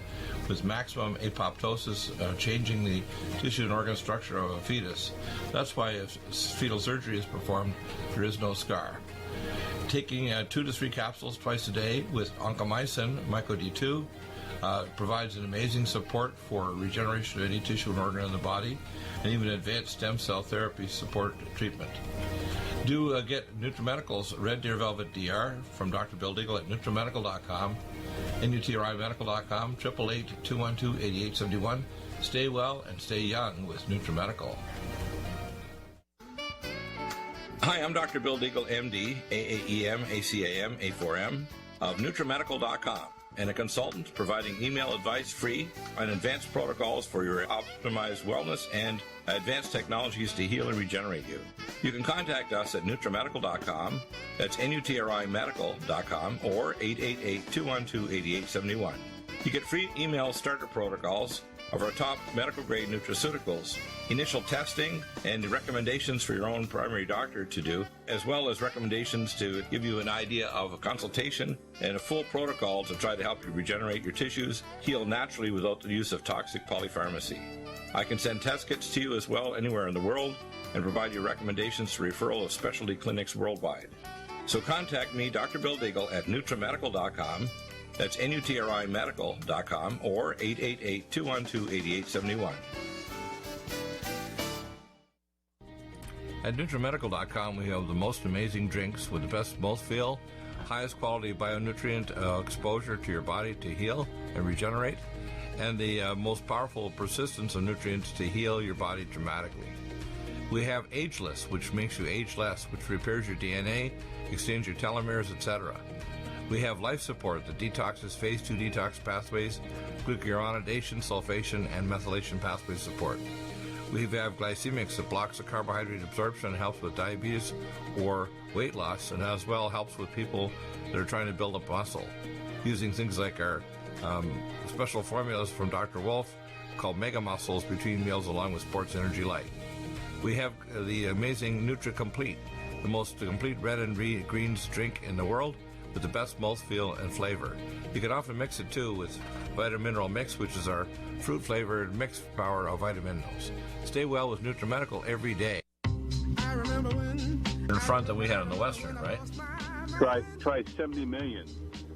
with maximum apoptosis, changing the tissue and organ structure of a fetus. That's why if fetal surgery is performed, there is no scar. Taking 2 to 3 capsules twice a day with oncomycin, myco-D2, provides an amazing support for regeneration of any tissue and organ in the body, and even advanced stem cell therapy support treatment. Do get NutriMedical's Red Deer Velvet DR from Dr. Bill Deagle at NutriMedical.com, NutriMedical.com, 888-212-8871. Stay well and stay young with NutriMedical. Hi, I'm Dr. Bill Deagle, MD, AAEM, ACAM, A4M, of NutriMedical.com, and a consultant providing email advice free on advanced protocols for your optimized wellness and advanced technologies to heal and regenerate you. You can contact us at NutriMedical.com, that's NutriMedical.com, or 888-212-8871. You get free email starter protocols of our top medical-grade nutraceuticals, initial testing, and recommendations for your own primary doctor to do, as well as recommendations to give you an idea of a consultation and a full protocol to try to help you regenerate your tissues, heal naturally without the use of toxic polypharmacy. I can send test kits to you as well anywhere in the world and provide you recommendations to referral of specialty clinics worldwide. So contact me, Dr. Bill Deagle, at NutriMedical.com. That's NutriMedical.com, or 888-212-8871. At NutriMedical.com, we have the most amazing drinks with the best mouthfeel, highest quality bionutrient exposure to your body to heal and regenerate, and the most powerful persistence of nutrients to heal your body dramatically. We have Ageless, which makes you age less, which repairs your DNA, extends your telomeres, etc. We have Life Support that detoxes phase 2 detox pathways, glucuronidation, sulfation, and methylation pathway support. We have Glycemics that blocks the carbohydrate absorption and helps with diabetes or weight loss, and as well helps with people that are trying to build up muscle, using things like our special formulas from Dr. Wolf called Mega Muscles between meals along with Sports Energy Light. We have the amazing NutriComplete, the most complete red and greens drink in the world, with the best mouthfeel and flavor. You can often mix it too with Vitamin Mineral Mix, which is our fruit-flavored mixed power of vitamins. Stay well with NutriMedical every day. I remember when in front that we had on the Western, right? Try 70 million.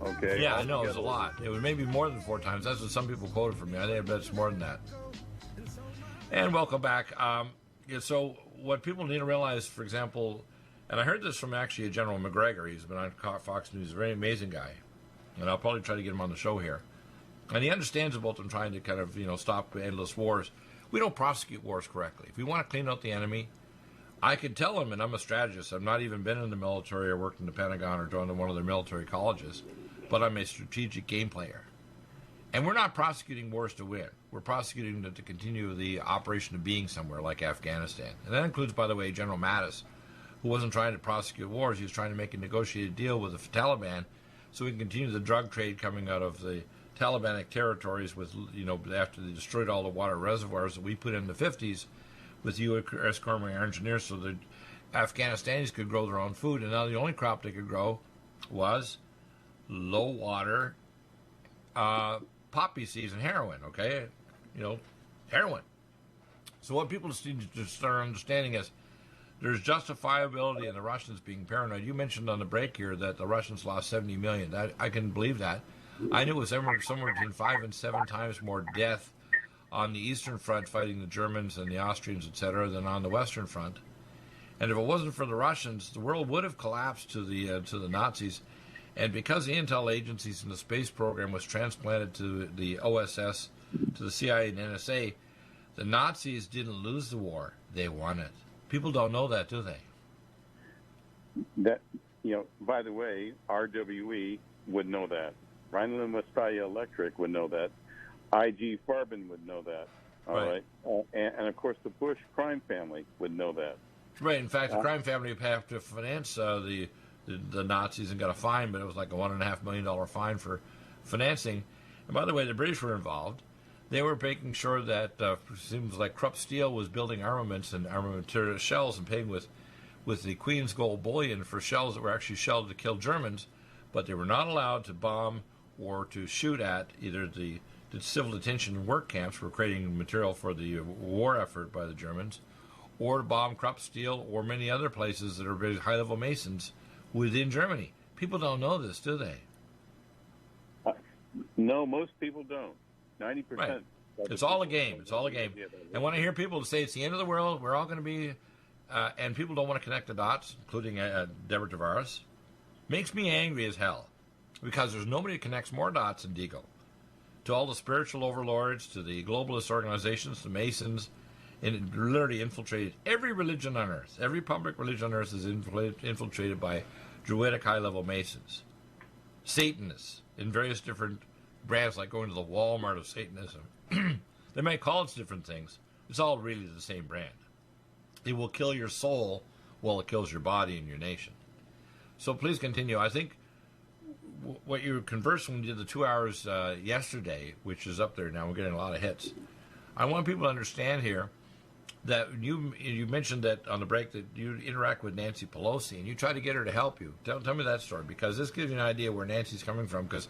Okay. Yeah, I know, it was a lot. It was maybe more than 4 times. That's what some people quoted from me. I bet it's more than that. And welcome back. So what people need to realize, for example, and I heard this from actually General McGregor. He's been on Fox News, a very amazing guy. And I'll probably try to get him on the show here. And he understands about them trying to kind of, stop endless wars. We don't prosecute wars correctly. If we want to clean out the enemy, I could tell him, and I'm a strategist. I've not even been in the military or worked in the Pentagon or joined one of their military colleges, but I'm a strategic game player. And we're not prosecuting wars to win. We're prosecuting to continue the operation of being somewhere like Afghanistan. And that includes, by the way, General Mattis, who wasn't trying to prosecute wars. He was trying to make a negotiated deal with the Taliban so we can continue the drug trade coming out of the Talibanic territories with, after they destroyed all the water reservoirs that we put in the 50s with U.S. Army engineers so that Afghanistanis could grow their own food. And now the only crop they could grow was low water poppy seeds and heroin, okay? Heroin. So what people just need to start understanding is there's justifiability in the Russians being paranoid. You mentioned on the break here that the Russians lost 70 million. I can believe that. I knew it was somewhere between 5 and 7 times more death on the Eastern Front fighting the Germans and the Austrians, etc., than on the Western Front. And if it wasn't for the Russians, the world would have collapsed to the Nazis. And because the intel agencies and the space program was transplanted to the OSS, to the CIA and NSA, the Nazis didn't lose the war; they won it. People don't know that, do they? That, by the way, RWE would know that. Rhineland-Westphalia Electric would know that. IG Farben would know that. All right. And of course, the Bush crime family would know that. Right. In fact, the crime family would have to finance the Nazis and got a fine, but it was like a $1.5 million fine for financing. And by the way, the British were involved. They were making sure that it seems like Krupp Steel was building armaments and armament shells and paying with the Queen's gold bullion for shells that were actually shelled to kill Germans, but they were not allowed to bomb or to shoot at either the civil detention work camps were creating material for the war effort by the Germans, or to bomb Krupp Steel or many other places that are very high-level Masons within Germany. People don't know this, do they? No, most people don't. 90%. Right. It's all a game. It's all a game. And when I hear people say it's the end of the world, we're all going to be, and people don't want to connect the dots, including Deborah Tavares, makes me angry as hell, because there's nobody who connects more dots than Deagle. To all the spiritual overlords, to the globalist organizations, the Masons, and it literally infiltrated every religion on earth. Every public religion on earth is infiltrated by Druidic high-level Masons. Satanists in various different brands, like going to the Walmart of Satanism. They might call it different things. It's all really the same brand. It will kill your soul while it kills your body and your nation. So please continue. I think what you conversed when we did the 2 hours yesterday, which is up there now, we're getting a lot of hits. I want people to understand here that you mentioned that on the break that you interact with Nancy Pelosi and you try to get her to help you. Tell me that story, because this gives you an idea where Nancy's coming from. Because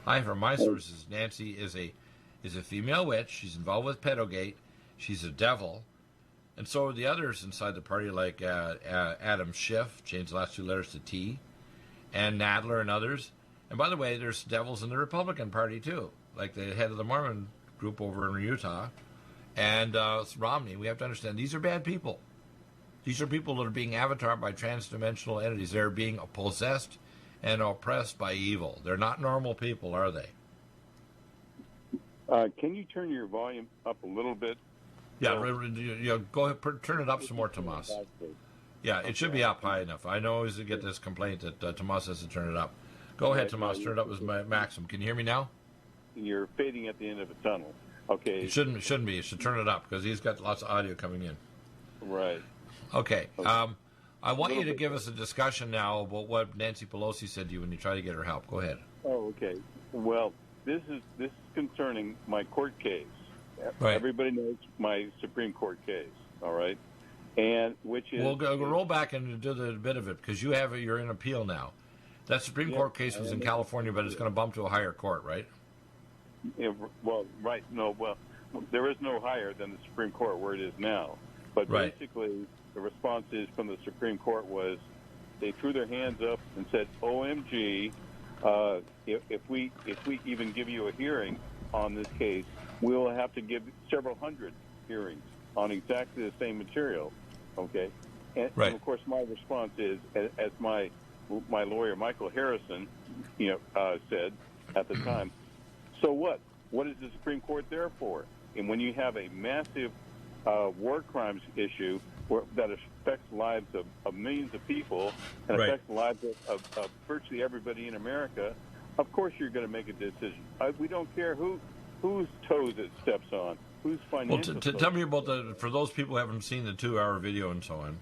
from my sources, Nancy is a female witch. She's involved with Pedogate. She's a devil, and so are the others inside the party, like Adam Schiff, changed the last 2 letters to T, and Nadler and others. And by the way, there's devils in the Republican Party too, like the head of the Mormon group over in Utah, and Romney. We have to understand these are bad people. These are people that are being avatared by transdimensional entities. They're being possessed and oppressed by evil. They're not normal people, are they? Can you turn your volume up a little bit? Yeah, go ahead, turn it up some more, Tomas. Yeah, it should be up high enough. I know always get this complaint that Tomas has to turn it up. Go ahead, Tomas, turn it up as maximum. Can you hear me now? You're fading at the end of a tunnel. Okay. It shouldn't be. You should turn it up, because he's got lots of audio coming in. Right. Okay. I want you to give us a discussion now about what Nancy Pelosi said to you when you try to get her help. Go ahead. Oh, okay. Well, this is concerning my court case. Right. Everybody knows my Supreme Court case. All right. And which is... We'll roll back and do the bit of it, because you're in appeal now. That Supreme Court case was in California, but it's going to bump to a higher court, right? Yeah, well, right. No, well, there is no higher than the Supreme Court where it is now. But basically, the response from the Supreme Court was they threw their hands up and said, OMG, if we even give you a hearing on this case, we will have to give several hundred hearings on exactly the same material. Okay? And of course, my response is, as my lawyer, Michael Harrison, said at the time, so what? What is the Supreme Court there for? And when you have a massive war crimes issue that affects the lives of millions of people and affects the lives of virtually everybody in America, of course you're going to make a decision. We don't care whose toes it steps on, whose financial toes. Tell me about for those people who haven't seen the 2-hour video and so on.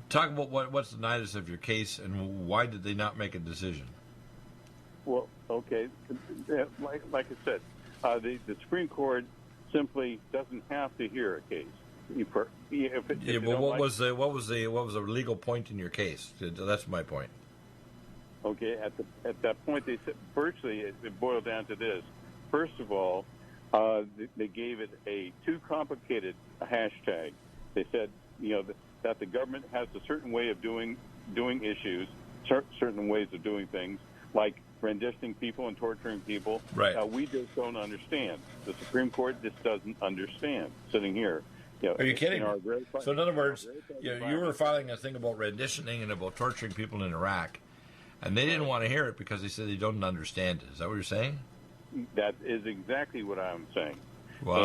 Talk about what's the nidus of your case and why did they not make a decision? Well, okay, like I said, the Supreme Court simply doesn't have to hear a case. What was the legal point in your case? That's my point. Okay, at that point, they said virtually it boiled down to this. First of all, they gave it a too complicated hashtag. They said that the government has a certain way of doing issues, certain ways of doing things, like renditioning people and torturing people. Right. We just don't understand. The Supreme Court just doesn't understand. Sitting here. Are you kidding? So in other words, you were filing a thing about renditioning and about torturing people in Iraq, and they didn't want to hear it because they said they don't understand it. Is that what you're saying? That is exactly what I'm saying. Wow.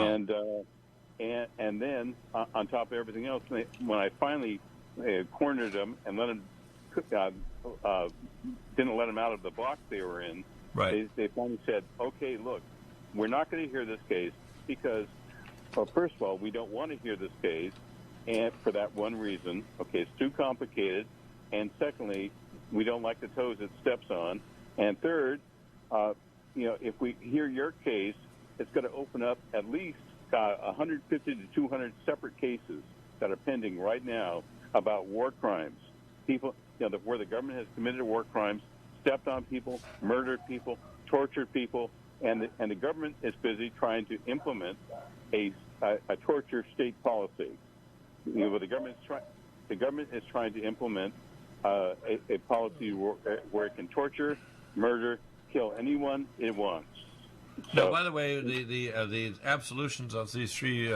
And then on top of everything else, when I finally cornered them and let them, didn't let them out of the box they were in, right. They finally said, okay, look, we're not going to hear this case because, well, first of all, we don't want to hear this case, and for that one reason, okay, it's too complicated, and secondly, we don't like the toes it steps on, and third, if we hear your case, it's going to open up at least 150 to 200 separate cases that are pending right now about war crimes. People, where the government has committed war crimes, stepped on people, murdered people, tortured people, and the government is busy trying to implement a torture state policy. The government is trying to implement a policy where it can torture, murder, kill anyone it wants. Now, by the way, the absolutions of these three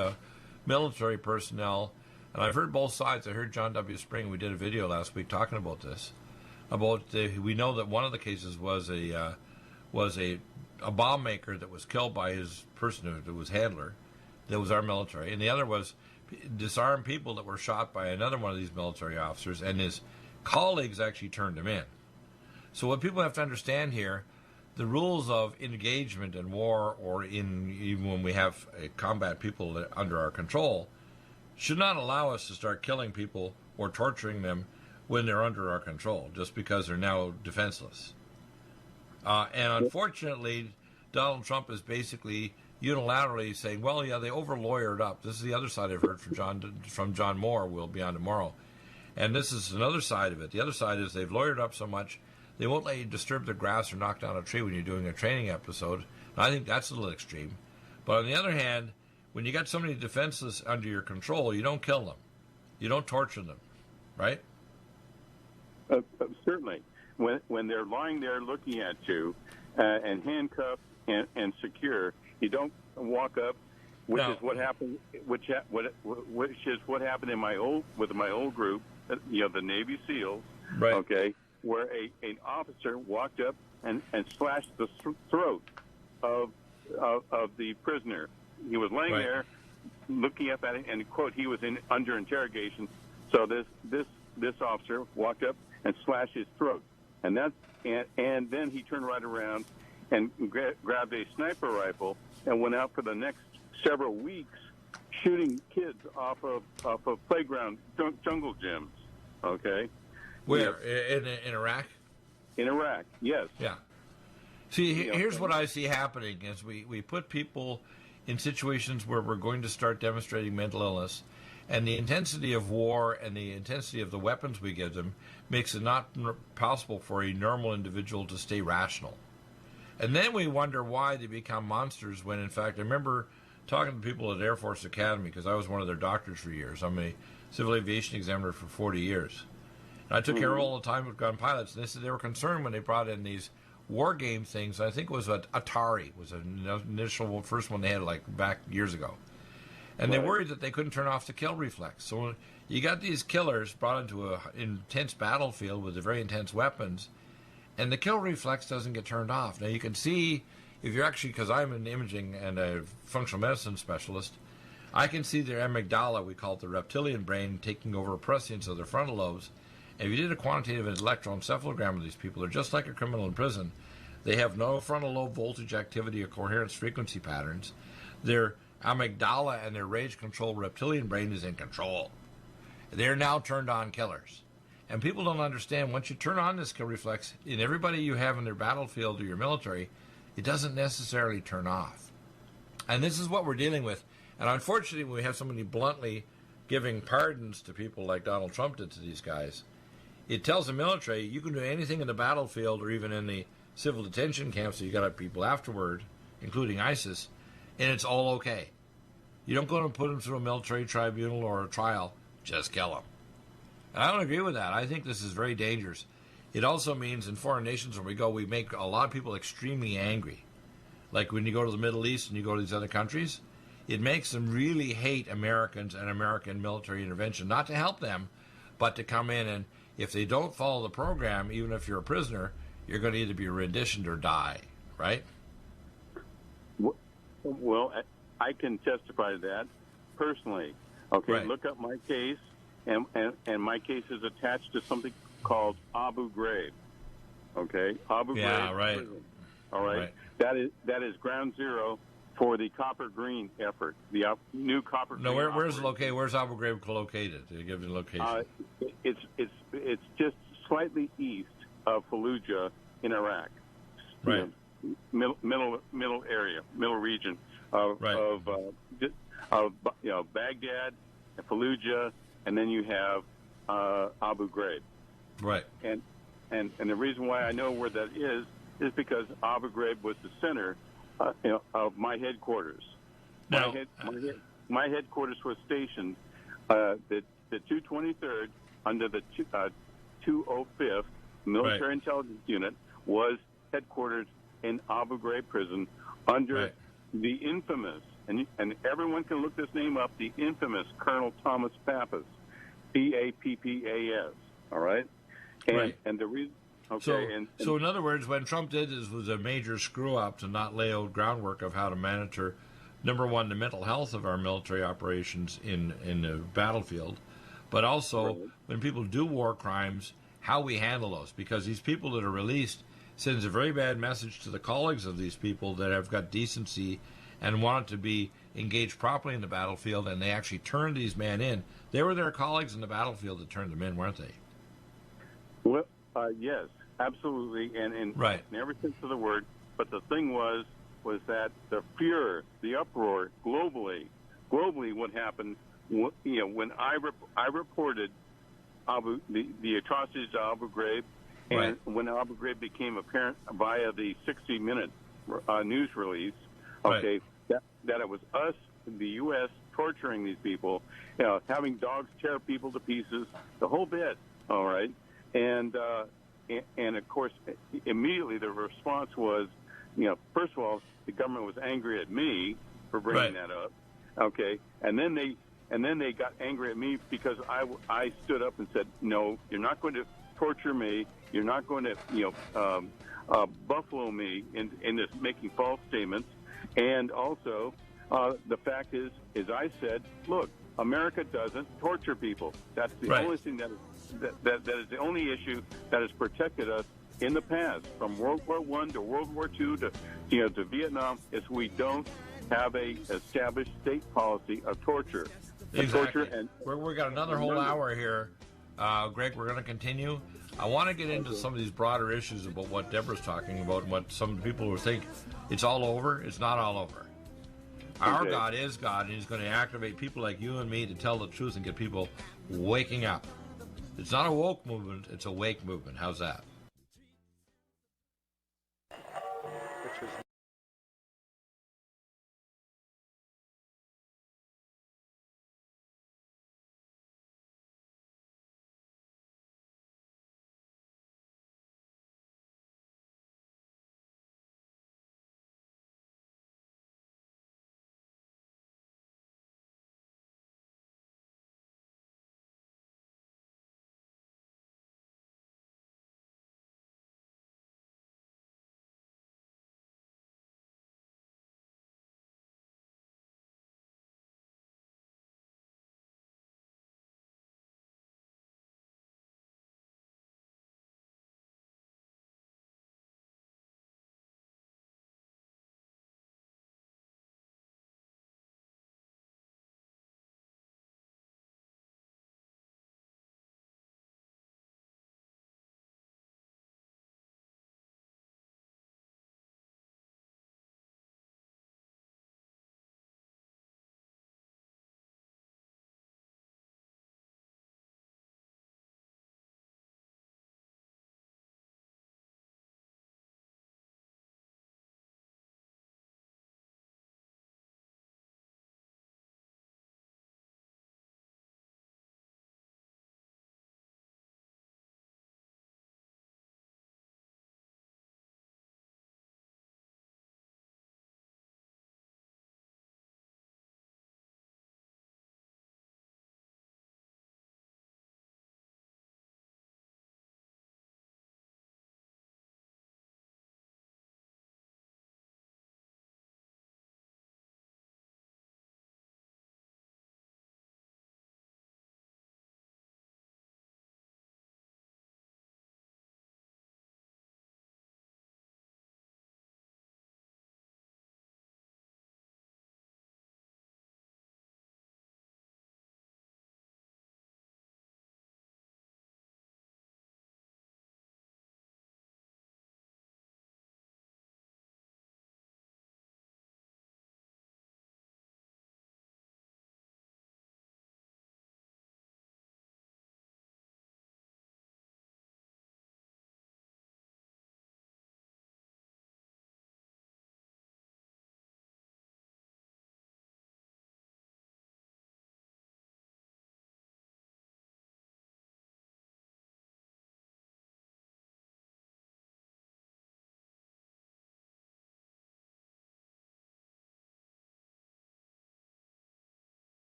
military personnel, and I've heard both sides. I heard John W. Spring. We did a video last week talking about this. We know that one of the cases was a bomb maker that was killed by his person who was handler. That was our military, and the other was disarmed people that were shot by another one of these military officers, and his colleagues actually turned him in. So what people have to understand here, the rules of engagement in war, or even when we have combat people under our control, should not allow us to start killing people or torturing them when they're under our control, just because they're now defenseless. And unfortunately, Donald Trump is basically unilaterally saying, well, yeah, they over-lawyered up. This is the other side I've heard from John Moore. We'll be on tomorrow. And this is another side of it. The other side is they've lawyered up so much, they won't let you disturb the grass or knock down a tree when you're doing a training episode. And I think that's a little extreme. But on the other hand, when you got somebody defenseless under your control, you don't kill them. You don't torture them, right? Certainly. When they're lying there looking at you and handcuffed and secure, you don't walk up, which is what happened. Which is what happened in my old group, the Navy SEALs. Right. Okay, where an officer walked up and slashed the throat of the prisoner. He was laying there, looking up at it, and quote, he was under interrogation. So this officer walked up and slashed his throat, and then he turned right around and grabbed a sniper rifle and went out for the next several weeks shooting kids off of playground jungle gyms. Okay. Where? In Iraq? In Iraq, yes. Yeah. See, here's what I see happening is we put people in situations where we're going to start demonstrating mental illness, and the intensity of war and the intensity of the weapons we give them makes it not possible for a normal individual to stay rational. And then we wonder why they become monsters when, in fact, I remember talking to people at Air Force Academy, because I was one of their doctors for years. I'm a civil aviation examiner for 40 years. And I took care of all the time with gun pilots, and they said they were concerned when they brought in these war game things. I think it was Atari was an initial first one they had like back years ago. And they worried that they couldn't turn off the kill reflex. So when you got these killers brought into an intense battlefield with the very intense weapons, and the kill reflex doesn't get turned off. Now you can see, if you're actually, because I'm an imaging and a functional medicine specialist, I can see their amygdala, we call it the reptilian brain, taking over prescience of their frontal lobes. And if you did a quantitative electroencephalogram of these people, they're just like a criminal in prison. They have no frontal lobe voltage activity or coherence frequency patterns. Their amygdala and their rage-controlled reptilian brain is in control. They're now turned-on killers. And people don't understand, once you turn on this kill reflex, in everybody you have in their battlefield or your military, it doesn't necessarily turn off. And this is what we're dealing with. And unfortunately, when we have somebody bluntly giving pardons to people like Donald Trump did to these guys, it tells the military, you can do anything in the battlefield or even in the civil detention camps that you got people afterward, including ISIS, and it's all okay. You don't go and put them through a military tribunal or a trial just kill them. And I don't agree with that. I think this is very dangerous. It also means in foreign nations where we go, we make a lot of people extremely angry. Like when you go to the Middle East and you go to these other countries, it makes them really hate Americans and American military intervention, not to help them, but to come in, and if they don't follow the program, even if you're a prisoner, you're going to either be renditioned or die, right? Well, I can testify to that personally. Okay, Right. Look up my case, and my case is attached to something called Abu Ghraib. Okay, Abu Ghraib. Yeah, right. Prison. All right. Right. That is ground zero for the copper green effort, the new copper green. No, where's operation. located? Where's Abu Ghraib located? Did you give me the location? It's just slightly east of Fallujah in Iraq. Right. Middle area, middle region of Baghdad, Fallujah, and then you have Abu Ghraib. Right. And the reason why I know where that is because Abu Ghraib was the center of my headquarters. Now, My headquarters was stationed the 223rd under the 205th Military Intelligence Unit was headquartered in Abu Ghraib prison under the infamous, and everyone can look this name up, the infamous Colonel Thomas Pappas, Pappas. All right, and the reason. Okay, so in other words, when Trump did this was a major screw up to not lay out groundwork of how to monitor, number one, the mental health of our military operations in the battlefield, but also when people do war crimes, how we handle those, because these people that are released sends a very bad message to the colleagues of these people that have got decency and wanted to be engaged properly in the battlefield, and they actually turned these men in. They were their colleagues in the battlefield that turned them in, weren't they? Well, yes, absolutely, and in every sense of the word. But the thing was that the furor, the uproar globally, what happened, when I reported the atrocities of Abu Ghraib, and when Abu Ghraib became apparent via the 60-minute news release, that it was us, the U.S., torturing these people, having dogs tear people to pieces, the whole bit, all right? And of course, immediately the response was, first of all, the government was angry at me for bringing that up, okay? And then they got angry at me because I stood up and said, no, you're not going to torture me. You're not going to, buffalo me in this making false statements. And also, the fact is I said, look, America doesn't torture people. That's the only thing that is the only issue that has protected us in the past, from World War I to World War II to Vietnam, is we don't have a established state policy of torture. Exactly. We've got another whole hour here. Greg, we're going to continue. I want to get into some of these broader issues about what Deborah's talking about and what some of the people who think it's all over. It's not all over. Our God is God, and He's going to activate people like you and me to tell the truth and get people waking up. It's not a woke movement, it's a wake movement. How's that?